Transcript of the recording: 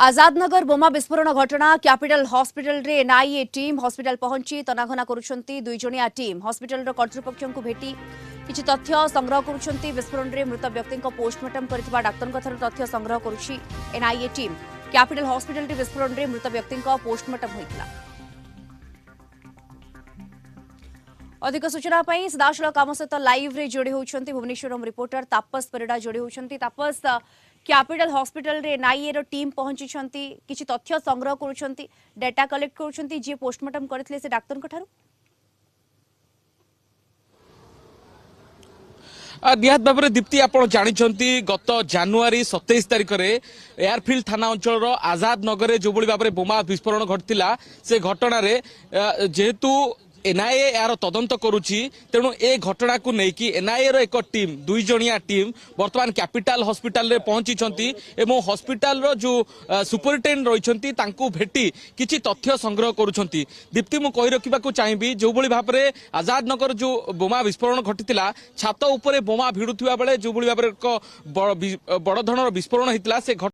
आजादनगर बोमा विस्फोरण घटना capital hospital रे NIA team hospital पहुंची तनाघना करुछंती दुई जणिया टीम हॉस्पिटल रो कर्तृपक्षों को भेटी किछि तथ्य संग्रह करुछंती विस्फोरण रे मृत व्यक्ति को पोस्टमार्टम करथिबा डाक्टर ठाରୁ तथ्य संग्रह करुछि एनआईए टीम कैपिटल हॉस्पिटल रे विस्फोरण रे मृत व्यक्ति को पोस्टमार्टम होइतला। अधिक सूचना पाई सदाशिव काम सहित लाइव रे जोड़ी होउछंती भुवनेश्वर रिपोर्टर तापस परिडा जोड़ी होउछंती। तापस कैपिटल हॉस्पिटल रे एनआईए रो टीम पहुंची छंती किछि तथ्य संग्रह करूछंती डाटा कलेक्ट करूछंती जे पोस्टमार्टम करथिले से डाक्टर ठाରୁ निहात भाव में दीप्ति आप जानते गत जानुरी 27 तारिख में एयरफिल्ड थाना अंचल आजाद नगर जो भाव में बोमा विस्फोरण घटला से घटना जेहेतु एनआईए यार तदंत करुच्ची तेणु ए घटना को लेकिन एनआईए एक टीम दुई जणिया टीम बर्तमान कैपिटल हॉस्पिटल रे पहुंची एवं हॉस्पिटल रो जो सुपरिटेडेंट रही भेटी किछि तथ्य संग्रह करुछंती। दीप्ति मु कहि रखिबाकू चाहिबी जो भली भाव में आजाद नगर जो बोमा विस्फोरण घटिला छात उपरे बोमा भिड़ुथिबा बेले जो भली भाव में एक बड़ धৰণৰ विस्फोरण होइतिला से